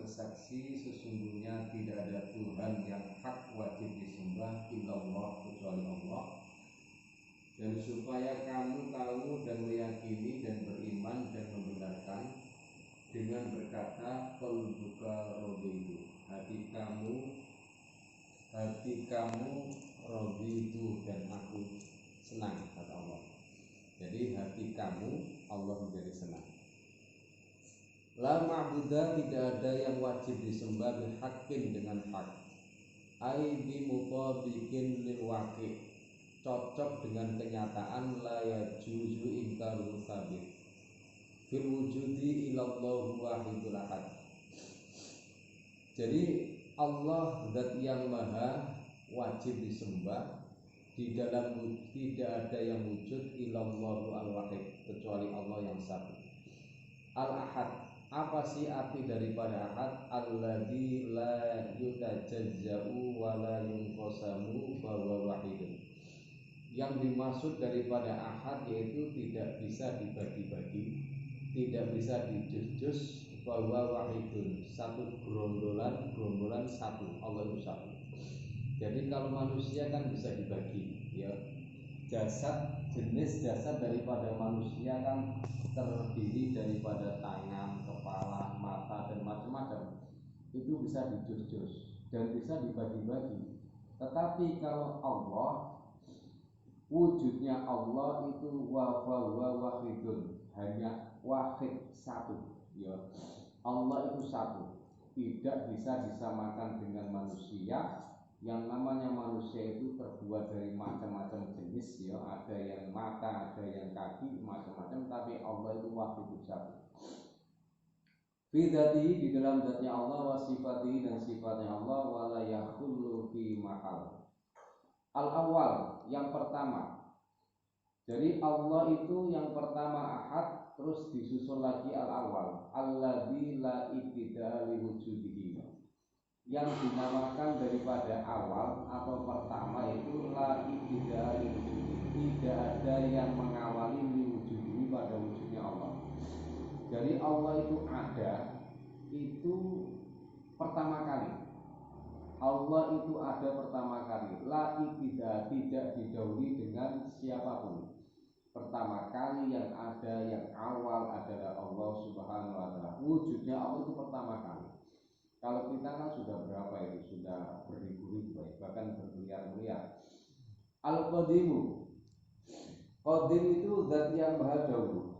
bersaksi sesungguhnya tidak ada Tuhan yang hak wajib disembah illallah kecuali Allah, dan supaya kamu tahu dan meyakini dan beriman dan membenarkan dengan berkata qalbuka raditu, hati kamu raditu dan aku senang, kata Allah. Jadi hati kamu Allah menjadi senang. La ma'budah, tidak ada yang wajib disembah bihaqqin dengan hak. Ai bi mutabiqin lil waqi', cocok dengan kenyataan, la yajuzu ingkarul sabit fil wujudi ilallahu wahidul ahad. Jadi Allah zat yang maha wajib disembah, di dalam tidak ada yang wujud illallahu al-wahid kecuali Allah yang satu. Al-ahad, apa sih arti daripada ahad? Alladzi la yutajazza'u wa la yunqasamu bahwa wahidun. Yang dimaksud daripada ahad yaitu tidak bisa dibagi-bagi, tidak bisa dijus-jus, bahwa wahidun, satu gerombolan satu, Allah itu satu. Jadi kalau manusia kan bisa dibagi, ya. Jenis jasad daripada manusia kan terdiri daripada tangan, kepala, mata, dan macam-macam. Itu bisa dijus-jus dan bisa dibagi-bagi. Tetapi kalau Allah, wujudnya Allah itu wahidun, hanya wahid, satu, ya. Allah itu satu, tidak bisa disamakan dengan manusia. Yang namanya manusia itu terbuat dari macam-macam jenis, ya. Ada yang mata, ada yang kaki, macam-macam. Tapi Allah itu wahid, satu. Fi dzatihi, di dalam zatnya Allah, wa sifatihi, dan sifatnya Allah, wala yakhullu fi mahal. Al-awwal, yang pertama. Jadi Allah itu yang pertama ahad, terus disusul lagi al-awwal, alladzi la ibtida'a li wujudihi. Yang dinamakan daripada awal atau pertama itu la ibtida'a li wujudihi, tidak ada yang mengawali li wujudihi, pada wujudnya Allah. Jadi Allah itu ada, itu pertama kali. Allah itu ada pertama kali. La ibtida'a, tidak didahului dengan siapapun. Pertama kali yang ada, yang awal adalah Allah Subhanahu wa ta'ala. Wujudnya Allah itu pertama kali. Kalau kita kan sudah berapa itu? Sudah beribu-ribu, bahkan bermiliar-miliar. Al-Qadimu, Qadim itu zat yang maha dahulu.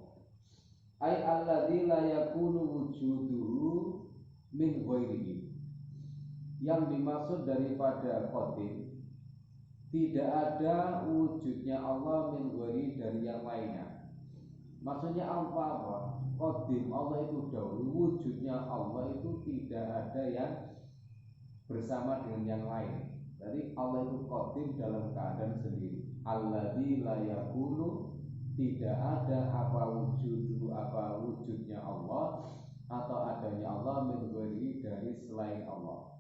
Ai alladzi la yakunu wujuduhu min ghairihi. Yang dimaksud daripada Qadim, tidak ada wujudnya Allah min ghairi, dari yang lainnya. Maksudnya apa? Qadim, Allah itu dahulu, wujudnya Allah itu tidak ada yang bersama dengan yang lain. Jadi Allah itu qadim dalam keadaan sendiri. Alladzi la yakunu, tidak ada wujudnya Allah atau adanya Allah min ghairi, dari selain Allah.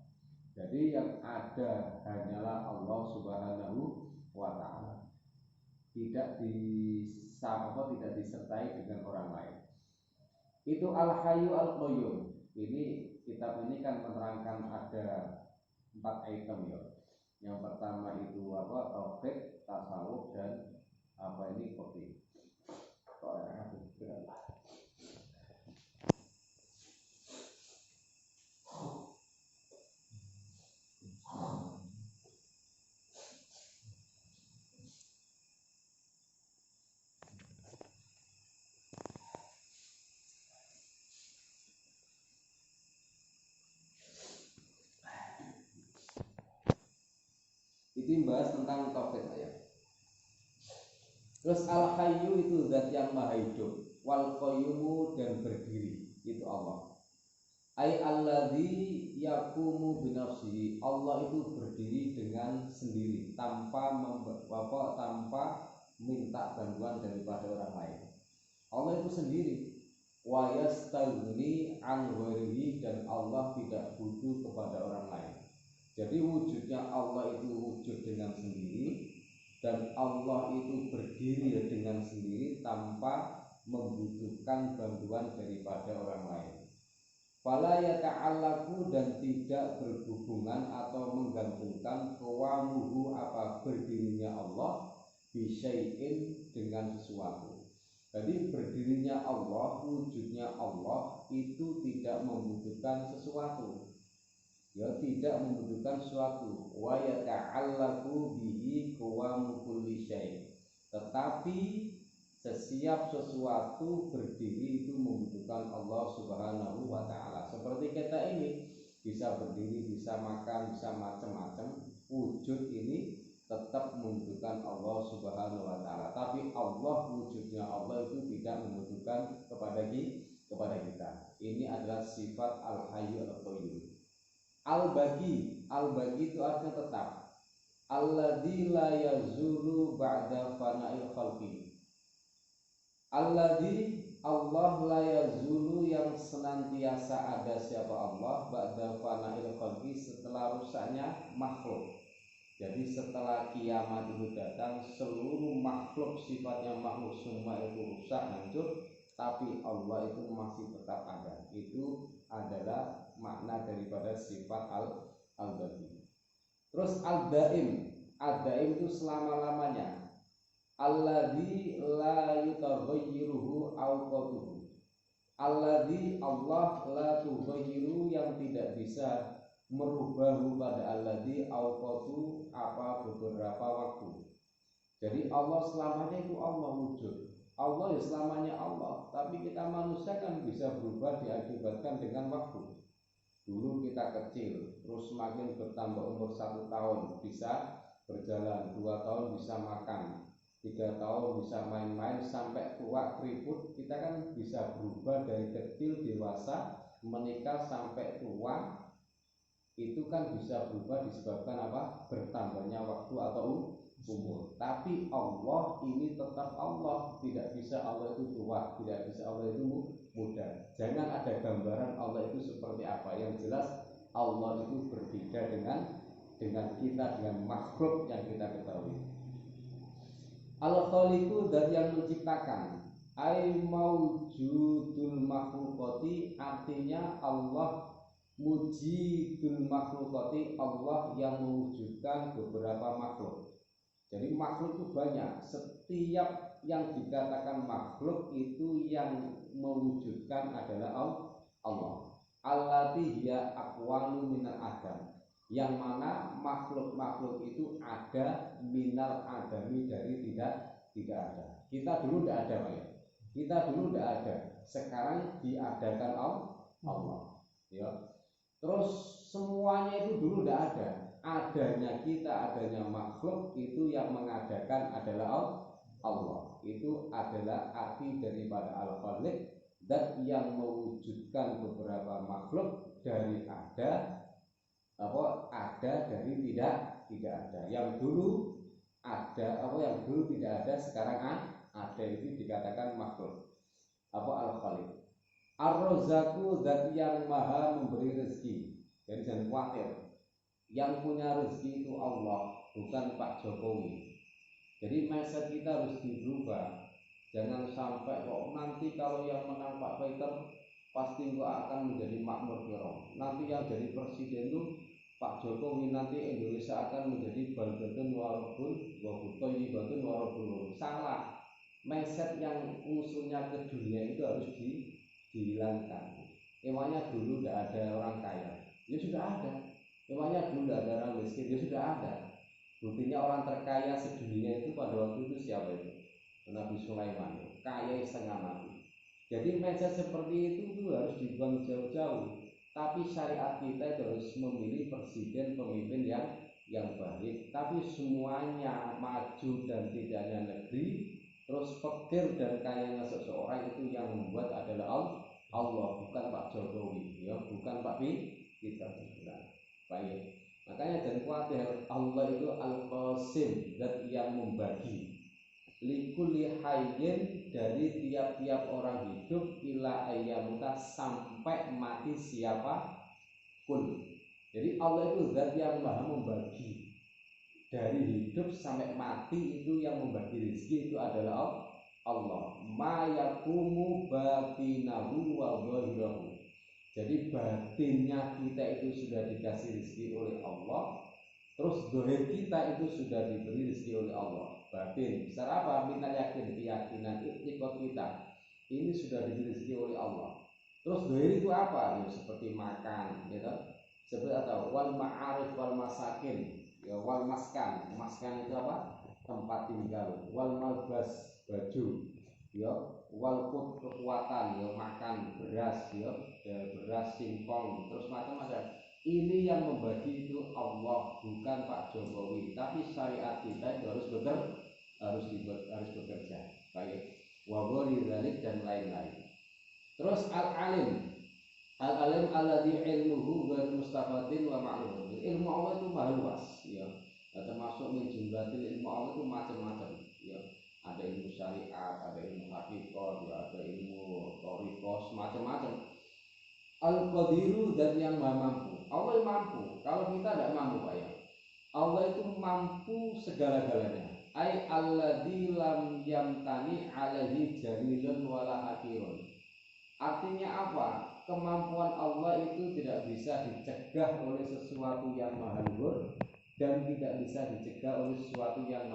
Jadi yang ada hanyalah Allah Subhanahu wa ta'ala. Tidak disertai dengan orang lain. Itu al-hayyu al-qayyum. Ini kitab ini kan menerangkan ada 4 item, ya. Yang pertama itu tauhid, tasawuf, dan ini qadim. Itu membahas tentang tauhid, ya. Terus al-hayyu itu zat yang maha hidup, wal qayyumu, dan berdiri, itu Allah. Ai alladzi yaqumu bi nafsihi, Allah itu berdiri dengan sendiri tanpa minta bantuan daripada orang lain. Allah itu sendiri. Wa yastaghni an ghairihi, dan Allah tidak butuh kepada orang lain. Jadi wujudnya Allah itu wujud dengan sendiri, dan Allah itu berdiri dengan sendiri tanpa membutuhkan bantuan daripada orang lain. Fala yata'allaku dan tidak berhubungan atau menggantungkan qawamuhu apa berdirinya Allah bisyai'in dengan sesuatu. Jadi berdirinya Allah, wujudnya Allah itu tidak membutuhkan sesuatu. Ya, tidak membutuhkan sesuatu. Wa yata'allaku bihi qawamu kulli syai'. Tetapi setiap sesuatu berdiri itu membutuhkan Allah Subhanahu wa ta'ala. Seperti kita ini bisa berdiri, bisa makan, bisa macam-macam. Wujud ini tetap membutuhkan Allah Subhanahu wa ta'ala. Tapi Allah, wujudnya Allah itu tidak membutuhkan kepada kita. Ini adalah sifat al-hayyu al-qayyum. Al-baqi itu artinya tetap. Alladzi la yazulu ba'da fana'il khalqi. Alladzi Allah la yazulu yang senantiasa ada siapa Allah ba'da fana'il khalqi setelah rusaknya makhluk. Jadi setelah kiamat itu datang, seluruh makhluk sifatnya makhluk semua itu rusak, hancur, tapi Allah itu masih tetap ada. Itu adalah makna daripada sifat al-baqi. Terus al-daim itu selama-lamanya. Alladzi la yutaghayyiruhu awqatuhu. Alladzi Allah la tughayyiru yang tidak bisa merubahu pada alladzi awqatu apa beberapa waktu. Jadi Allah selamanya itu Allah wujud. Allah ya selamanya Allah, tapi kita manusia kan bisa berubah diakibatkan dengan waktu. Dulu kita kecil, terus semakin bertambah umur 1 tahun bisa berjalan, 2 tahun bisa makan, 3 tahun bisa main-main, sampai tua keriput. Kita kan bisa berubah dari kecil dewasa menikah sampai tua. Itu kan bisa berubah disebabkan apa? Bertambahnya waktu atau umur. Tapi Allah ini tetap Allah, tidak bisa Allah itu tua, tidak bisa Allah itu muda. Jangan ada gambaran Allah itu seperti apa. Yang jelas Allah itu berbeda dengan kita, dengan makhluk yang kita ketahui. Al-Khaliqu dan yang menciptakan, ai maujudul makhluqati, artinya Allah mujidul makhluqati, Allah yang mewujudkan beberapa makhluk. Jadi makhluk itu banyak. Setiap yang dikatakan makhluk itu yang mewujudkan adalah Allah. Allati hiya aqwalu minal adam. Yang mana makhluk-makhluk itu ada minal adami, dari tidak ada. Kita dulu tidak ada, Pak ya. Kita dulu tidak ada. Sekarang diadakan Allah. Ya. Terus semuanya itu dulu tidak ada. Adanya kita, adanya makhluk itu yang mengadakan adalah Allah. Itu adalah arti daripada al-khaliq, zat yang mewujudkan beberapa makhluk dari ada dari tidak ada. Yang dulu ada, yang dulu tidak ada, sekarang ada, itu dikatakan makhluk. Al-khaliq. Ar-Razzaqu, zat yang maha memberi rezeki. Jadi jangan khawatir, yang punya rezeki itu Allah, bukan Pak Jokowi. Jadi mindset kita harus dirubah. Jangan sampai kok nanti kalau yang menang Pak Peter pasti kok akan menjadi makmur firong. Nanti yang jadi presiden itu Pak Jokowi, nanti Indonesia akan menjadi baldatun warabun wabutoyi batun warabun. Salah. Mindset yang unsurnya ke dunia itu harus dihilangkan. Emangnya dulu tidak ada orang kaya? Ya sudah ada. Emangnya dulu tidak ada orang miskin? Ya sudah ada. Buktinya orang terkaya sedunia itu pada waktu itu siapa itu? Nabi Sulaiman, kaya setengah mati. Jadi mindset seperti itu harus dibuang jauh-jauh. Tapi syariat kita itu harus memilih presiden, pemimpin yang baik. Tapi semuanya maju dan tidaknya negeri, terus fakir dan kayanya seseorang itu yang membuat adalah Allah, bukan Pak Jokowi, ya, bukan Pak kita. Baik. Makanya jangan khawatir, Allah itu al-qasim, zat yang membagi. Likulli hayyin, dari tiap-tiap orang hidup, ila ayyamuta, sampai mati siapa pun. Jadi Allah itu zat yang maha membagi. Dari hidup sampai mati itu yang membagi rezeki itu adalah Allah. Ma yakumu batinahu wa dhahirahu. Jadi batinnya kita itu sudah dikasih rezeki oleh Allah, terus dohir kita itu sudah diberi rezeki oleh Allah. Batin, secara apa? Minta yakin, keyakinan, iktikad kita ini sudah diberi rezeki oleh Allah. Terus dohir itu apa? Ya seperti makan, gitu. Seperti atau wal ma'arif wal masakin, ya wal maskan. Maskan itu apa? Tempat tinggal. Wal malbas, baju, ya walaupun kekuatan, ya makan beras, ya beras singkong, terus macam-macam. Ini yang membagi itu Allah, bukan Pak Jokowi. Tapi syariat kita itu harus bekerja. Baik, wabori dalik dan lain-lain. Terus al-alim alladzi ilmuhu ghairu mustafatin wa ma'lumun. Ilmu Allah itu maha luas, ya. Termasuk min jumlatil ilmu Allah itu macam-macam, ya. Ada ilmu syariat, ada ilmu hakikat, ya, ada ilmu thariqah, macam-macam. Al-Qadiru, dan yang maha mampu. Allah yang mampu. Kalau kita tidak mampu, Pak, ya. Allah itu mampu segala-galanya. Ai alladzi lam yamtani alaihi jalilun wala akirun. Artinya apa? Kemampuan Allah itu tidak bisa dicegah oleh sesuatu yang maha luhur dan tidak bisa dicegah oleh sesuatu yang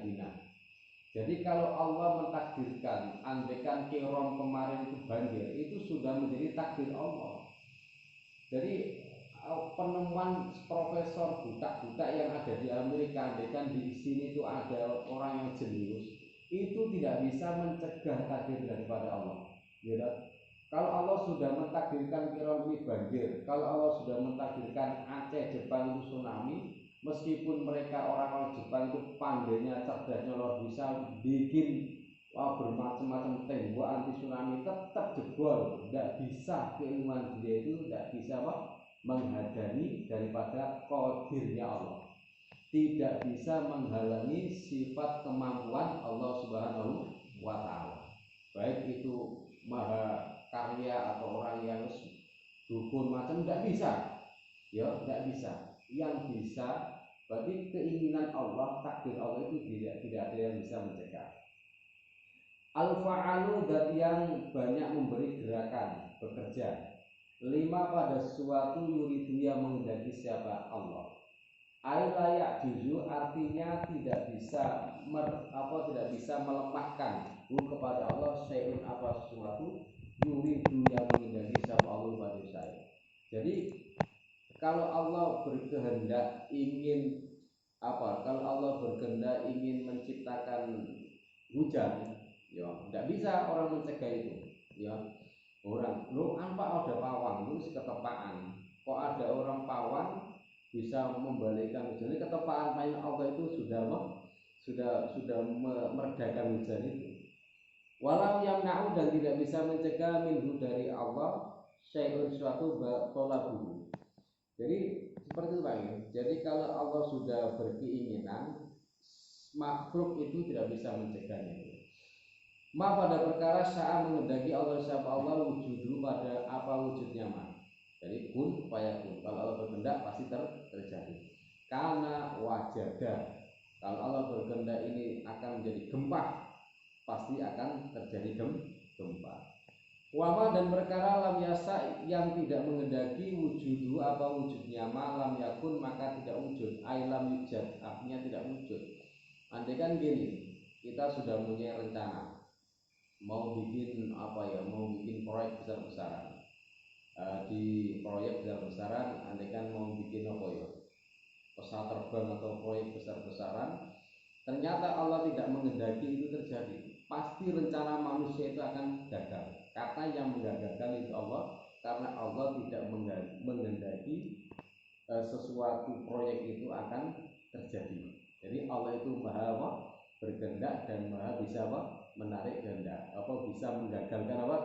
hina. Jadi kalau Allah mentakdirkan, andaikan Kirom kemarin itu banjir, itu sudah menjadi takdir Allah. Jadi penemuan profesor buta-buta yang ada di Amerika, andaikan di sini itu ada orang yang jenius, itu tidak bisa mencegah takdir daripada Allah. Ya, kalau Allah sudah mentakdirkan Kirom ini banjir, kalau Allah sudah mentakdirkan Aceh, Jepang itu tsunami, meskipun mereka orang-orang Jepang itu pandainya, cerdasnya luar biasa, bikin bermacam-macam tembok anti tsunami, tetap jebol. Tidak bisa, keilmuan dia itu tidak bisa menghadani daripada qadirnya Allah. Tidak bisa menghalangi sifat kemampuan Allah Subhanahu wa Ta'ala. Baik itu maha karya atau orang yang dukun macam, tidak bisa, ya tidak bisa. Yang bisa berarti keinginan Allah, takdir Allah itu tidak ada yang bisa mencegah. Al-fa'alu, dan yang banyak memberi gerakan, bekerja. Lima, pada sesuatu yuridu, yang menghendaki siapa? Allah. Layak juzu, artinya tidak bisa tidak bisa melemahkan kepada Allah syai'un, apa sesuatu, yuridu, yang menghendaki siapa Allah pada saya. Jadi kalau Allah berkehendak ingin kalau Allah berkehendak ingin menciptakan hujan, ya tidak bisa orang mencegah itu, ya. Orang apa ada pawang itu ketepaan, kok ada orang pawang bisa membalikkan hujan, ini ketepaan paling Allah itu sudah meredakan hujan itu. Walau yang na'u, dan tidak bisa mencegah minhu, dari Allah, syai'un, suatu tolabuhu. Jadi seperti itu, Pak. Jadi kalau Allah sudah berkeinginan, makhluk itu tidak bisa mencegahnya. Pada perkara sya'a, menghendaki Allah siapa Allah, wujudu, pada apa wujudnya Jadi kun fayakun. Kalau Allah berkehendak pasti terjadi. Karena wajada, kalau Allah berkehendak ini akan menjadi gempa, pasti akan terjadi gempa. Wama, dan perkara lam yasa, yang tidak menghendaki, wujudu, apa wujudnya lam yakun, maka tidak wujud. Lam yujad, artinya tidak wujud. Andai kan gini, kita sudah punya rencana mau bikin mau bikin proyek besar-besaran. Di proyek besar-besaran, andai kan mau bikin pesawat terbang atau proyek besar-besaran, ternyata Allah tidak menghendaki itu terjadi, pasti rencana manusia itu akan gagal. Kata yang menggagalkan itu Allah, karena Allah tidak menghendaki sesuatu proyek itu akan terjadi. Jadi Allah itu maha berkehendak dan maha bisa menarik kehendak, bisa menggagalkan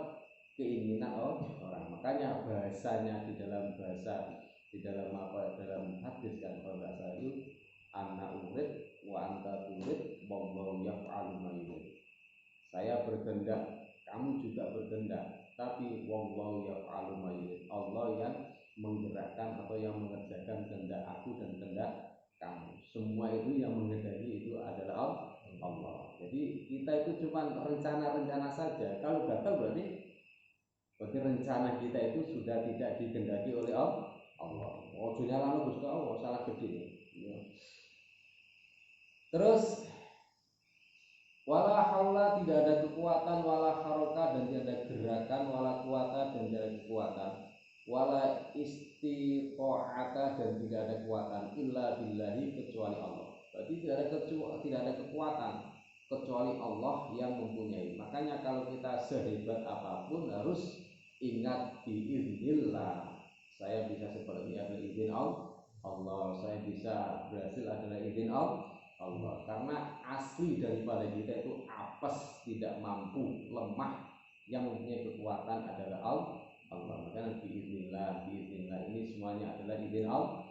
keinginan orang. Makanya bahasanya di dalam dalam hadis kan, kalau nggak salah itu, ana urid wa anta turid wallahu yaf'alu ma yurid. Saya berkehendak, kamu juga berkehendak, tapi wallahu yaf'alu ma yurid. Allah yang menggerakkan atau yang mengerjakan kehendak aku dan kehendak kamu. Semua itu yang menghendaki itu adalah Allah. Jadi kita itu cuma rencana-rencana saja. Kalau gagal berarti Berarti rencana kita itu sudah tidak digendaki oleh Allah. Ojo nyalano Gusti Allah, salah gede. Ya. Terus wala haula, tidak ada kekuatan, wala haroka, dan tidak ada gerakan, wala kuwata, dan tidak ada kekuatan, wala istiqo'ata, dan tidak ada kekuatan, illa billahi, kecuali Allah. Berarti tidak ada kekuatan kecuali Allah yang mempunyai. Makanya kalau kita sehebat apapun harus ingat biiznillah. Saya bisa seperti ini adalah izin Allah. Saya bisa berhasil adalah izin Allah. Karena asli daripada kita itu apes, tidak mampu, lemah. Yang mempunyai kekuatan adalah Allah. Makanya biiznillah ini semuanya adalah izin Allah.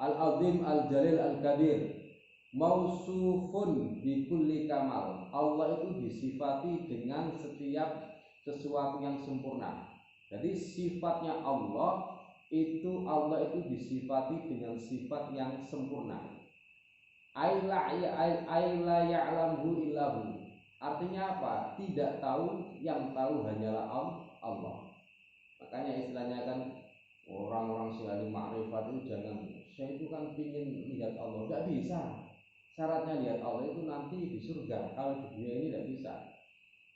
Al-azim, al-jalil, al-kabir, mausufun bikulli kamal. Allah itu disifati dengan setiap sesuatu yang sempurna. Jadi sifatnya Allah itu disifati dengan sifat yang sempurna. Aila ya'lamhu illahu. Artinya apa? Tidak tahu, yang tahu hanyalah Allah. Makanya istilahnya kan orang-orang ahli ma'rifat itu jangan, saya itu kan pingin lihat Allah, enggak bisa. Syaratnya lihat Allah itu nanti di surga. Kalau di dunia ini tidak bisa.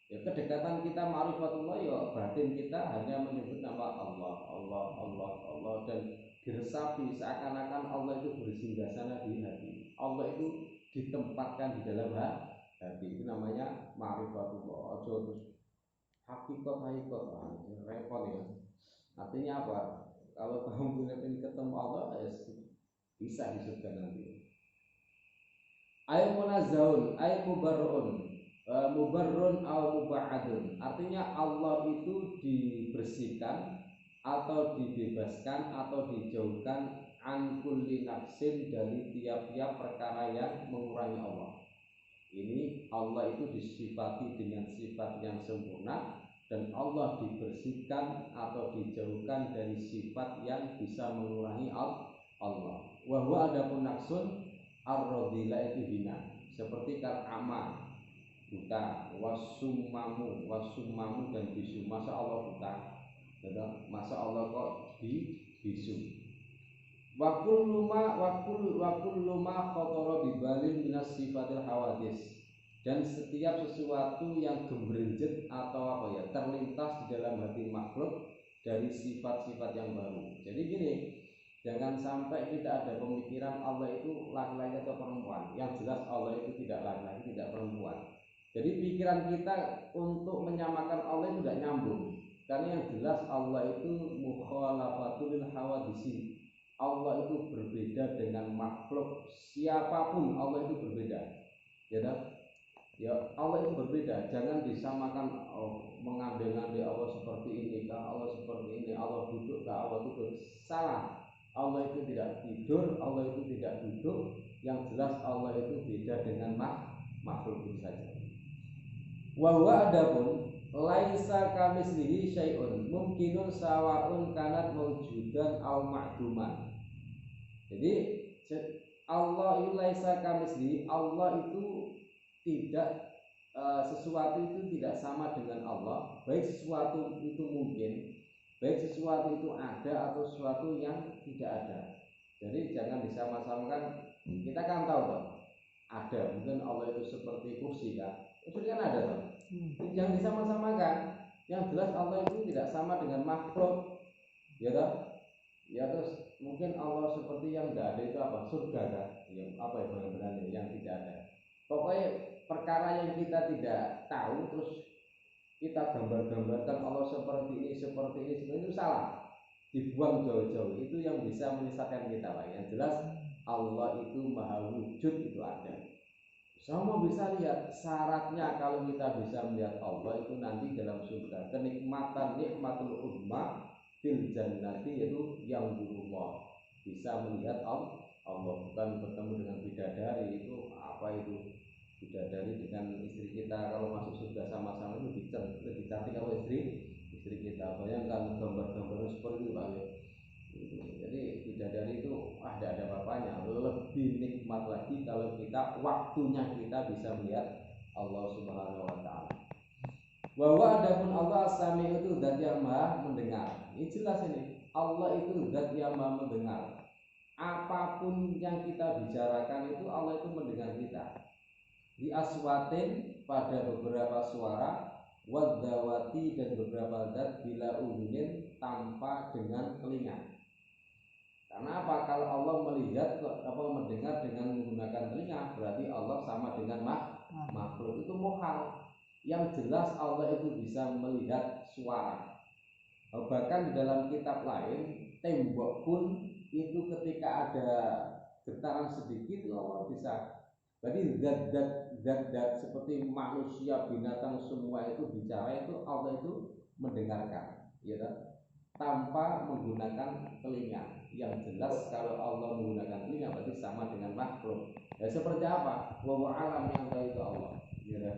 Ya, kedekatan kita ma'rifatullah, ya batin kita hanya menyebut nama Allah, dan diresapi seakan-akan Allah itu bersinggasana di hati. Allah itu ditempatkan di dalam hati. Itu namanya ma'rifatullah. Terus hakikat repot ya. Artinya apa? Kalau kamu ingin ketemu Allah, ya bisa di surga nanti. Ay munazzahun, ay mubarrun, mubarrun aw mubahadun. Artinya Allah itu dibersihkan atau dibebaskan atau dijauhkan an kulli nafsin, dari tiap-tiap perkara yang mengurangi Allah. Ini Allah itu disifati dengan sifat yang sempurna, dan Allah dibersihkan atau dijauhkan dari sifat yang bisa mengurangi Allah. Wa huwa adapun naksun ar-radila itu hina, seperti kal-ama, buta, wasumamu dan bisu. Masa Allah buta, masa Allah kok bisu. Wakul luma khotoro bibalin minas sifatil hawadis, dan setiap sesuatu yang gemberenjet atau terlintas di dalam hati makhluk dari sifat-sifat yang baru. Jadi gini, jangan sampai kita ada pemikiran Allah itu laki-laki atau perempuan. Yang jelas Allah itu tidak laki-laki, tidak perempuan. Jadi pikiran kita untuk menyamakan Allah itu tidak nyambung. Karena yang jelas Allah itu mukhalafatul hawadisi. Allah itu berbeda dengan makhluk siapapun. Allah itu berbeda. Ya Allah itu berbeda. Jangan disamakan mengambil-ambil Allah seperti ini, Allah seperti ini, Allah duduk, Allah duduk. Salah. Allah itu tidak tidur, Allah itu tidak duduk. Yang jelas Allah itu beda dengan makhluk itu saja. Wa huwa adapun laisa kamislihi syai'un mungkinun sawaun kanat mawjudan aw ma'duman. Jadi Allah itu laisa kamislihi, Allah itu tidak sesuatu itu tidak sama dengan Allah. Baik sesuatu itu mungkin, baik sesuatu itu ada atau sesuatu yang tidak ada. Jadi jangan disama-samakan. Kita kan tahu toh, ada mungkin Allah itu seperti kursi kan. Kursi kan ada toh. Jangan disama-samakan. Yang jelas Allah itu tidak sama dengan makhluk. Ya toh? Ya terus mungkin Allah seperti yang tidak ada itu apa? Surga kan? Yang apa ya benar-benarnya yang tidak ada. Pokoknya perkara yang kita tidak tahu terus kita gambar-gambarkan Allah seperti ini itu salah. Dibuang jauh-jauh. Itu yang bisa menyesatkan kita, Pak. Yang jelas Allah itu maha wujud, itu ada. Semua bisa lihat. Syaratnya kalau kita bisa melihat Allah itu nanti dalam surga. Kenikmatan nikmatul umma fil jannati, itu yang burullah. Bisa melihat Allah, bukan bertemu dengan bidadari. Itu apa itu? Bidadari dengan istri kita kalau masuk surga sama-sama itu lebih cantik kalau istri kita. Bayangkan gambar-gambar seperti itu, Pak. Jadi bidadari itu ada apa-apanya. Lebih nikmat lagi kalau kita waktunya kita bisa melihat Allah Subhanahu wa taala. Bahwa adapun Allah As-Sami itu zat yang maha mendengar. Ini jelas ini. Allah itu zat yang maha mendengar. Apapun yang kita bicarakan itu Allah itu mendengar kita. Di aswatin pada beberapa suara, wadawati dan beberapa zat bila udunin tanpa dengan telinga. Karena apa? Kalau Allah melihat mendengar dengan menggunakan telinga, berarti Allah sama dengan makhluk. Itu muhal. Yang jelas Allah itu bisa melihat suara. Bahkan di dalam kitab lain, tembok pun itu ketika ada getaran sedikit Allah bisa. Jadi zat-zat seperti manusia, binatang semua itu bicara itu Allah itu mendengarkan, ya kan? Tanpa menggunakan telinga. Yang jelas kalau Allah menggunakan telinga berarti sama dengan makhluk. Ya seperti apa? Wa alam yang tahu itu Allah, ya kan?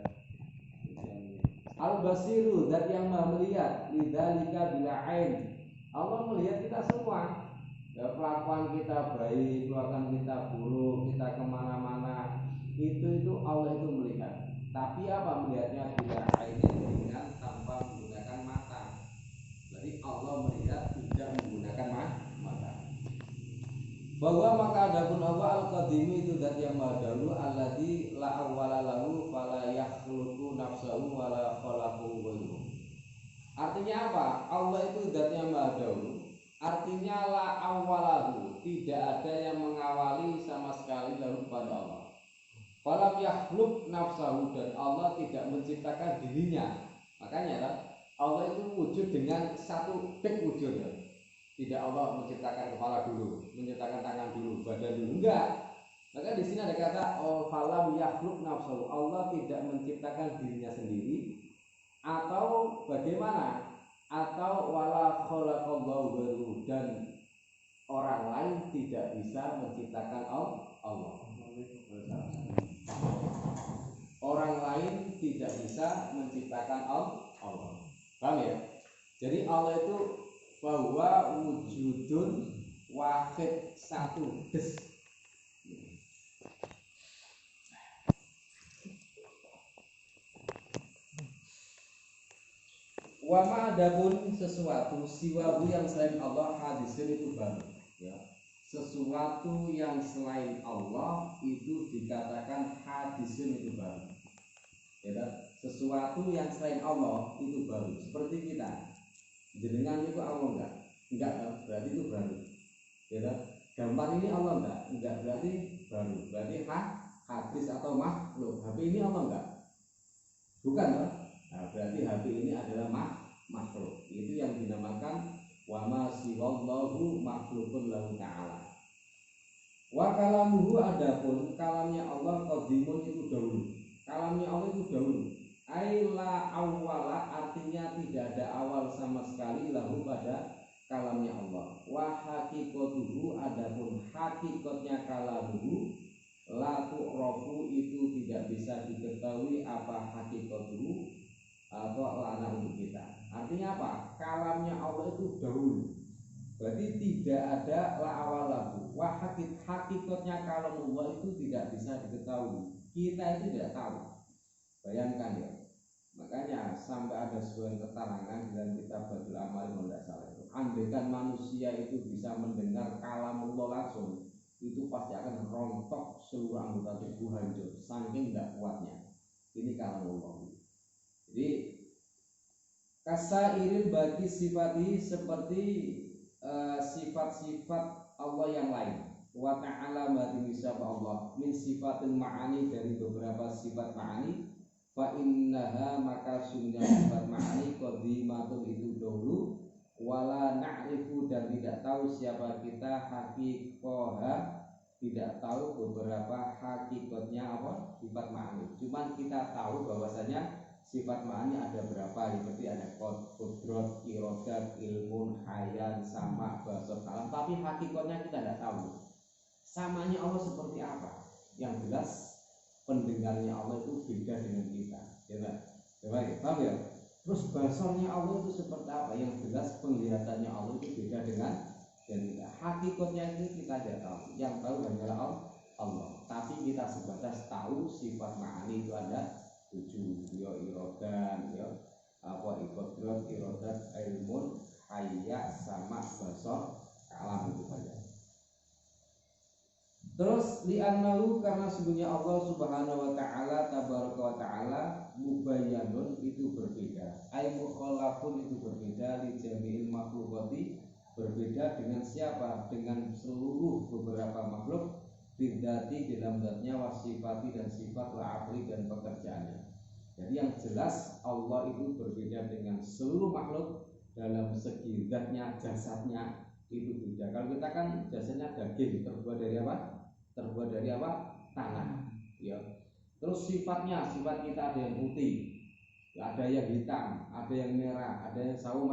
Al-Basiru, zat yang maha melihat, lidzalika bila ain. Allah melihat kita semua. Ya, kelakuan kita baik, kelakuan kita buruk, kita kemana-mana, itu Allah itu melihat. Tapi apa melihatnya bila ain dengan tanpa menggunakan mata. Jadi Allah melihat tidak menggunakan mata. Bahwa maka adapun Allah al-qadimu itu zat yang maha dahulu, alladzi la awwala lahu fala yakhluqu nafsahu wala khalaqu ghairuhu. Artinya apa? Allah itu zat yang maha dahulu. Artinya la awwalahu, tidak ada yang mengawali sama sekali lalu pada Allah. Falam yakhluq nafsahu, dan Allah tidak menciptakan dirinya. Makanya Allah itu wujud dengan satu tek wujudnya. Tidak Allah menciptakan kepala dulu, menciptakan tangan dulu, badan dulu, enggak. Maka di sini ada kata falam yakhluq nafsahu, Allah tidak menciptakan dirinya sendiri. Atau bagaimana? Atau wala khalaqallahu ghairuhu, dan orang lain tidak bisa menciptakan Allah. Orang lain tidak bisa menciptakan Allah. Paham ya? Jadi Allah itu bahwa wujudun wahid satu des. Wa ma'adapun sesuatu siwahu yang selain Allah hadisun itu baru, ya. Sesuatu yang selain Allah itu dikatakan hadisun itu baru, ya. Sesuatu yang selain Allah itu baru. Seperti kita, jenengan itu Allah enggak berarti itu baru, ya. Gambar ini Allah enggak berarti baru, berarti hadis atau makhluk. HP ini Allah enggak, bukan, nah, berarti HP ini adalah makhluk. Itu yang dinamakan wa ma siwallahu makhlukun lahu ta'ala. Wa kalamuhu, adapun kalamnya Allah qadimun itu dahulu. Kalamnya Allah itu dahulu. Aila awwala, artinya tidak ada awal sama sekali lahu pada kalamnya Allah. Wa haqiqatuhu, adapun hakikatnya kalamuhu la tu'rafu, itu tidak bisa diketahui apa hakikatuhu atau lana untuk kita. Artinya apa? Kalamnya Allah itu dahulu. Berarti tidak ada la awal lahu. Wa hakikatnya kalamullah itu tidak bisa diketahui. Kita itu tidak tahu. Bayangkan ya. Makanya sampai ada sebuah keterangan dalam kitab Badul Amal kalau tidak salah itu, andaikan manusia itu bisa mendengar kalamullah langsung, itu pasti akan rontok seluruh anggota tubuh, hancur saking tidak kuatnya. Ini kalamullah. Jadi kasairin bagi sifati, seperti sifat-sifat Allah yang lain. Wa ta'ala bagi sifat Allah min sifatil ma'ani, dari beberapa sifat ma'ani. Fa innaha, maka sungguh sifat ma'ani qadimatun itu dahulu, wala na'rifu, dan tidak tahu siapa kita haqiqaha, tidak tahu beberapa hakikatnya apa sifat ma'ani. Cuman kita tahu bahwasanya sifat ma'ani ada berapa, seperti ada qudrat, iradat, ilmun, hayan, sama, basar, kalam, tapi hakikatnya kita tidak tahu. Samanya Allah seperti apa? Yang jelas pendengarnya Allah itu beda dengan kita, ya paham ya? Terus basarnya Allah itu seperti apa? Yang jelas penglihatannya Allah itu beda dengan kita. Hakikatnya itu kita tidak tahu. Yang tahu hanyalah Allah. Tapi kita sebatas tahu sifat ma'ani itu ada 7, ya iradan, ya apa iqadrat iradat ilmun hayya sama basar kalam itu saja. Terus li'annahu karena sesungguhnya Allah Subhanahu wa taala tabaraka wa taala mubayyanun itu berbeda. Ai mukhalafun itu berbeda li jami'il makhluqati, berbeda dengan siapa? Dengan seluruh beberapa makhluk bidzati dalam zatnya, wasifati dan sifat, wa afli dan pekerjaannya. Jadi yang jelas Allah itu berbeda dengan seluruh makhluk dalam segi zatnya, jasadnya itu beda. Kalau kita kan jasadnya daging, terbuat dari apa? Terbuat dari apa? Tanah. Ya. Terus sifatnya, sifat kita ada yang putih, ada yang hitam, ada yang merah, ada yang sawo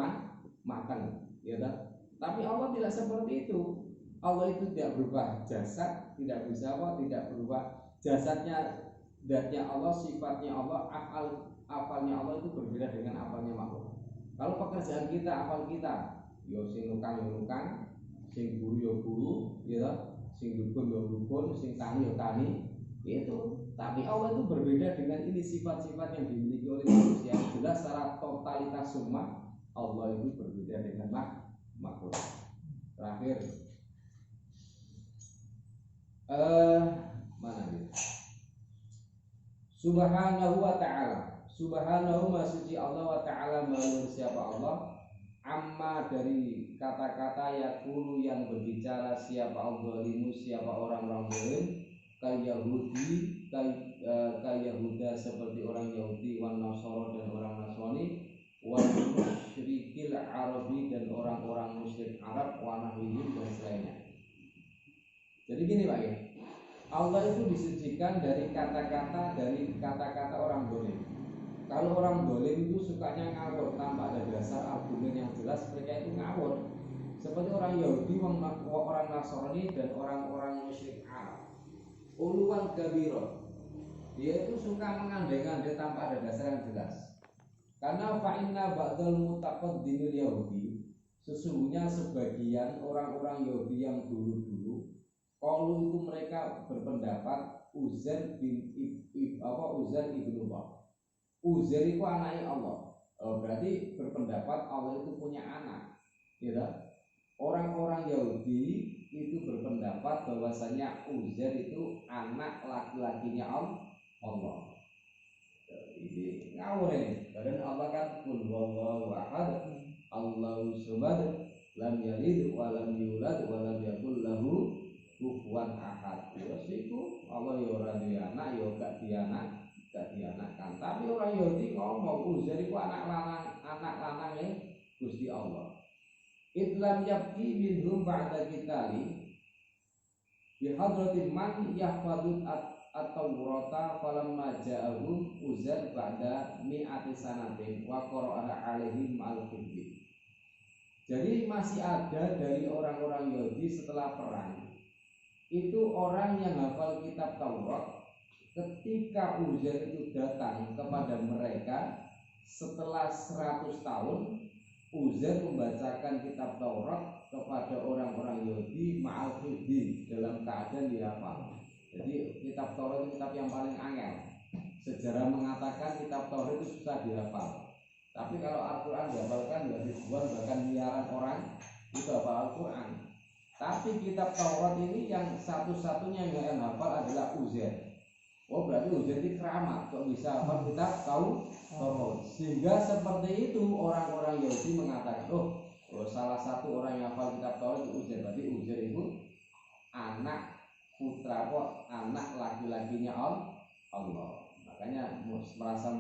matang, ya kan? Tapi Allah tidak seperti itu. Allah itu tidak berubah jasad, tidak bisa apa? Tidak berubah jasadnya, zatnya Allah, sifatnya Allah, afalnya Allah itu berbeda dengan afalnya makhluk. Kalau pekerjaan kita, afal kita, yo sing nukang yo nukang, sing guru yo guru, ya, sing dukun yo dukun, sing tani yo tani, itu. Tapi Allah itu berbeda dengan ini sifat-sifat yang dimiliki oleh manusia. Jelas secara totalitas semua Allah itu berbeda dengan makhluk. Terakhir, mana dia? Subhanahu wa ta'ala. Subhanahu ma suci Allah wa ta'ala, maha siapa Allah, amma dari kata-kata yakulu yang berbicara siapa al-zalimu, siapa orang-orang zalim, kal Yahudi, kal Yahuda seperti orang Yahudi, wan Nasara dan orang Nasrani, wan musyrikil Arabi dan orang-orang musyrik Arab, wa nahwihim dan selainnya. Jadi gini Pak ya, Allah itu disucikan dari kata-kata orang zalim. Kalau orang zalim itu sukanya ngawur tanpa ada dasar argumen yang jelas, mereka itu ngawur. Seperti orang Yahudi, orang Nasrani dan orang-orang musyrik Arab. Uluwan kabiro, dia itu suka mengandai-andai tanpa ada dasar yang jelas. Karena fa'inna ba'dal mutaqaddimil Yahudi, sesungguhnya sebagian orang-orang Yahudi yang dulu-dulu, kalau itu mereka berpendapat Uzair ibnu Allah. Uzair itu anaknya Allah. Berarti berpendapat Allah itu punya anak. Ya, orang-orang Yahudi itu berpendapat bahwasanya Uzair itu anak laki-lakinya Allah. Ini ngawur ini. Karena Allah kan qul huwallahu ahad, Allahu samad, lam yalid wa lam yulad wa lam yakul lahu kufuwan ahad. Terus itu Allah ya ora duwe anak, ya gak dianakkan. Tapi orang Yahudi ngomong Uzair itu anak lanang Gusti Allah. Itlam yabki minhum ba'da kitali bi hadratin man yahfadut at-taurata falamma ja'ahum Uzair ba'da mi'ati sanatin wa qara'aha alaihim al-khibbi. Jadi masih ada dari orang-orang Yahudi setelah perang itu orang yang hafal kitab Taurat. Ketika Uzair itu datang kepada mereka setelah 100 tahun, Uzair membacakan kitab Taurat kepada orang-orang Yahudi ma'al khibbi, dalam keadaan dihafal. Jadi kitab Taurat itu kitab yang paling angel. Sejarah mengatakan kitab Taurat itu susah dihafal. Tapi kalau Al-Quran dihafalkan ya ribuan bahkan miliaran orang itu hafal Al-Quran. Tapi kitab Taurat ini yang satu-satunya yang hafal adalah Uzair. Oh berarti Uzair itu keramat, kok bisa hafal kitab Taurat. Sehingga seperti itu orang-orang Yahudi mengatakan, oh salah satu orang yang hafal kitab Taurat itu Uzair. Berarti Uzair itu anak putra anak laki-lakinya Allah. Makanya merasa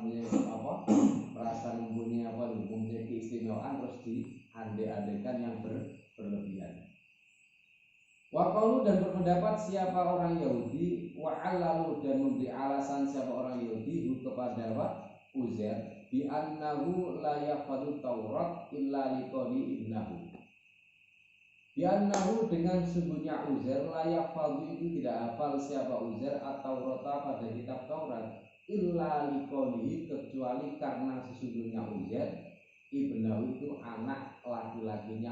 mempunyai keistimewaan terus diandai-andaikan yang berlebihan. Waqalu dan berpendapat siapa orang Yahudi, wa'alalu dan memberi alasan siapa orang Yahudi kepada Uzair bi annahu la yahfadhu Taurat illa liqadi innahu. Bi annahu dengan sungguhnya Uzair la yahfadhu itu tidak hafal siapa Uzair at-Taurata pada kitab Taurat illa liqadi kecuali karena sesungguhnya Uzair ibnahu itu anak laki-lakinya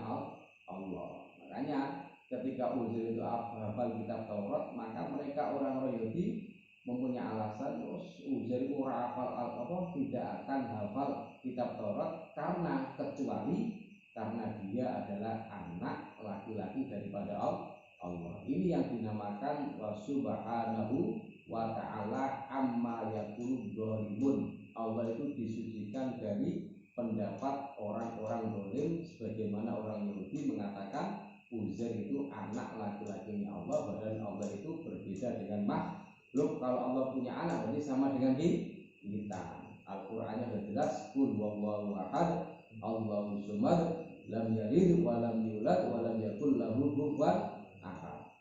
Allah. Makanya ketika Uzair itu hafal kitab Taurat, maka mereka orang-orang Yahudi mempunyai alasan terus Uzair ora hafal tidak akan hafal kitab Taurat karena kecuali karena dia adalah anak laki-laki daripada Allah. Ini yang dinamakan wa subhanahu wa ta'ala amma yaqulu dzalimun. Allah itu disucikan dari pendapat orang-orang zalim, sebagaimana orang Yahudi mengatakan Uzair itu anak laki-lakinya Allah, padahal Allah itu berbeda dengan makhluk. Kalau Allah punya anak berarti sama dengan kita. Al-Qur'annya sudah jelas, qul huwallahu ahad, Allahu samad, lam yalid wa lam yulad wa lam yakul lahu kufuwan ahad.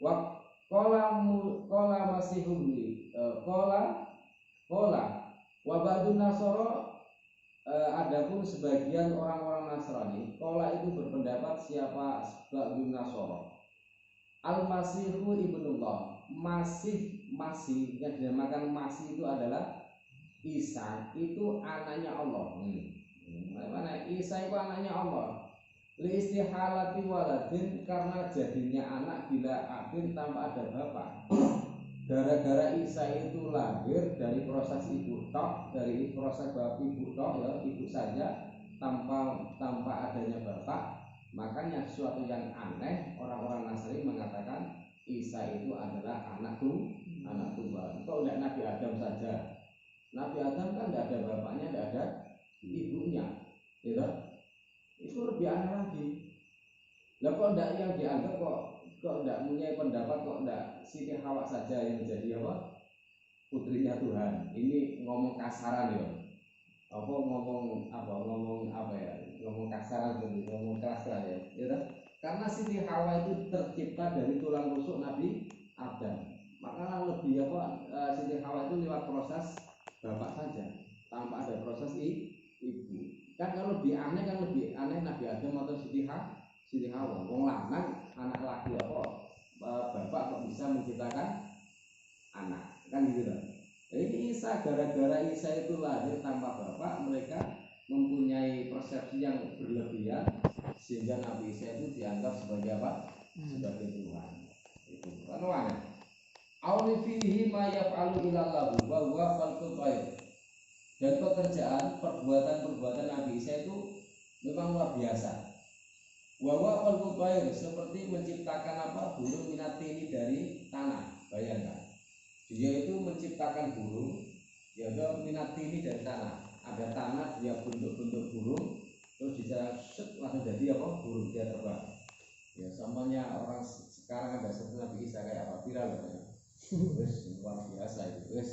Wa qala masihum li qala wa ba'dun nasara. Adapun sebagian orang-orang Nasrani, qala itu berpendapat siapa ba'dun nasara. Al-Masihu ibnullah. Masih yang dinamakan Masih itu adalah Isa, itu anaknya Allah. Mana Isa itu anaknya Allah. Li istihalati waladin, karena jadinya anak bila abin tanpa ada bapak. Gara-gara Isa itu lahir dari proses ibu tok, dari proses bapak ibu tok ya, ibu saja tanpa adanya bapak. Makanya sesuatu yang aneh, orang-orang Nasrani mengatakan Isa itu adalah anak Tuhan. Kok tidak Nabi Adam saja? Nabi Adam kan tidak ada bapaknya, tidak ada ibunya, gitu? Itu lebih aneh lagi. Lah kok tidak yang dianggap kok tidak punya pendapat, kok tidak Siti Hawa saja yang menjadi apa? Putrinya Tuhan. Ini ngomong kasaran ya. Ngomong kasaran tuh, ngomong kasar ya, gitu? Karena Siti Hawa itu tercipta dari tulang rusuk Nabi Adam. Maka lebih Siti Hawa itu lewat proses bapak saja, tanpa ada proses ibu. Kan kalau lebih aneh Nabi Adam atau Siti Hawa. Wong lanang anak laki bapak kok bisa menciptakan anak, kan gitu kan? Ini Isa, gara-gara Isa itu lahir tanpa bapak, mereka mempunyai persepsi yang berlebihan sehingga Nabi Isa itu dianggap sebagai apa? Sebagai Tuhan. Itu kan aneh. Auli fihi ma yaf'alu ilallahu wa huwa khalqul ghaib. Dan pekerjaan perbuatan Nabi Isa itu memang luar biasa. Wa huwa khalqul ghaib, seperti menciptakan burung minatini dari tanah. Bayangkan. Dia itu menciptakan burung, ya minatini dari tanah. Ada tanah, dia bentuk burung, terus bisa langsung jadi burung, dia terbang. Ya samanya orang sekarang ada seperti Nabi Isa kayak viral katanya. Wes luar biasa itu, wes.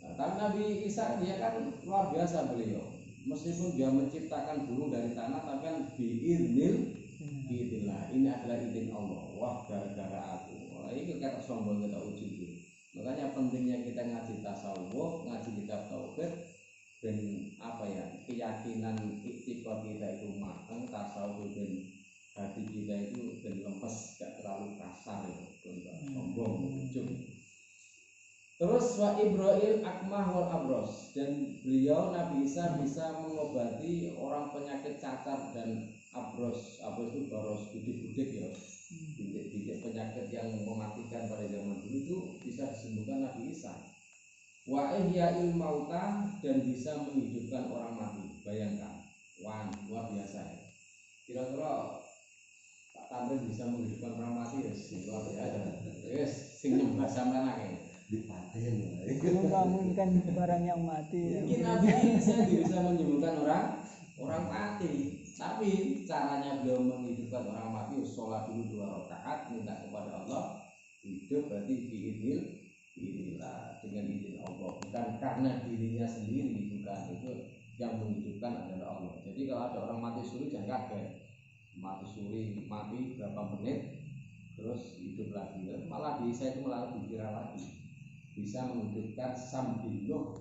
Nah, tapi Nabi Isa dia kan luar biasa beliau. Meskipun dia menciptakan burung dari tanah, tapi kan biidznillah. Ini adalah izin Allah. Wah, gara-gara aku. Wah, ini kata sombong kita ujung. Makanya pentingnya kita ngaji tasawuf, ngaji kitab tauhid, dan keyakinan iktikad kita itu matang, tasawuf dan hati kita itu dan lemes, gak terlalu kasar ya, sombong ujung. Terus wa Ibrahim akmah wal abros, dan beliau Nabi Isa bisa mengobati orang penyakit cacat dan abros itu baros budik-budik ya, bidik penyakit yang mematikan pada zaman dulu itu bisa disembuhkan Nabi Isa. Wa ihya'il mauta, dan bisa menghidupkan orang mati. Bayangkan, luar biasa ya. Kira-kira Pak Tamrin bisa menghidupkan orang mati ya, luar biasa. Yes, sing nyembah sampean akeh. Dipaten. Kamu kan barang yang mati. Mungkin Nabi Isa bisa menyembuhkan orang mati, tapi caranya beliau menghidupkan orang mati, sholat dulu 2 rakaat, minta kepada Allah, hidup berarti biidznillah, dengan izin Allah, bukan karena dirinya sendiri, bukan. Itu yang menghidupkan adalah Allah. Jadi kalau ada orang mati suri jangan kaget, mati berapa menit terus hidup lagi, malah bisa itu malah dikira lagi bisa menghidupkan sambiluh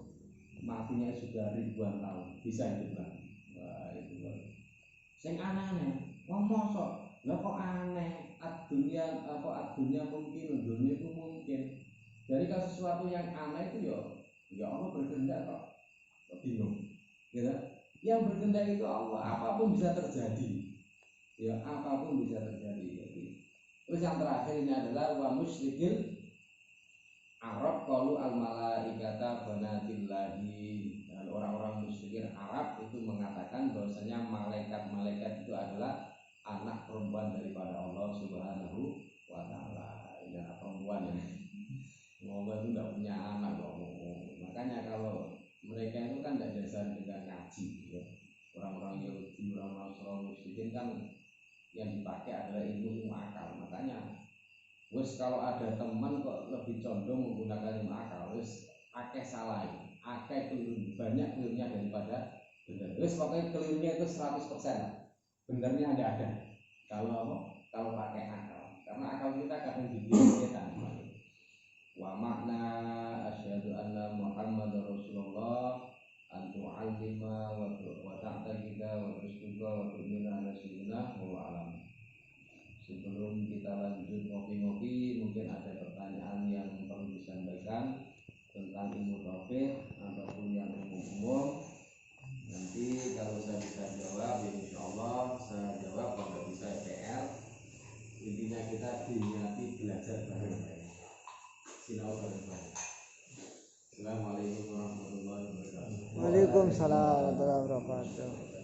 matinya sudah ribuan tahun, bisa hidup lagi. Wah, itu sing aneh-aneh. Wong mosok, lha kok aneh? Dunia mungkin, dunia itu mungkin. Jadi kalau sesuatu yang aneh itu ya Allah berkehendak kok bingung. Gitu? Yang berkehendak itu Allah, apapun bisa terjadi. Ya, apapun bisa terjadi. Jadi, terus yang terakhir ini adalah wa musyrikil qalu al malaikata banatillahi. Dan orang-orang musyrikin Arab itu mengatakan bahwasanya malaikat-malaikat itu adalah anak perempuan daripada Allah Subhanahu wa taala. Ini anak perempuan ya. Allah itu tidak punya anak kok. Makanya kalau mereka itu kan tidak dasar dengan ngaji ya. Orang-orang Yahudi, orang-orang musyrikin kan yang dipakai adalah ilmu akal. Makanya wes kalau ada teman kok lebih condong menggunakan ilmu akal, wes akeh salah, akeh keliru, banyak kelirunya daripada benar. Wes pokoknya kelirunya itu 100%, benarnya ada. Kalau pakai akal, karena akal kita kadang dibikin setan. Wa makna asyhadu anna Muhammadar Rasulullah an tu'allima wa ta'taqida wa tusduqa wa tu'mina ala sayyidina wa alam. Sebelum kita lanjut ngopi-ngopi, mungkin ada pertanyaan yang perlu disampaikan tentang ilmu tauhid ataupun yang umum. Nanti kalau saya bisa jawab, insya Allah saya jawab. Kalau bisa PR, intinya kita diniati belajar bareng-bareng. Sinau bareng-bareng. Assalamualaikum warahmatullahi wabarakatuh. Waalaikumsalam warahmatullahi wabarakatuh.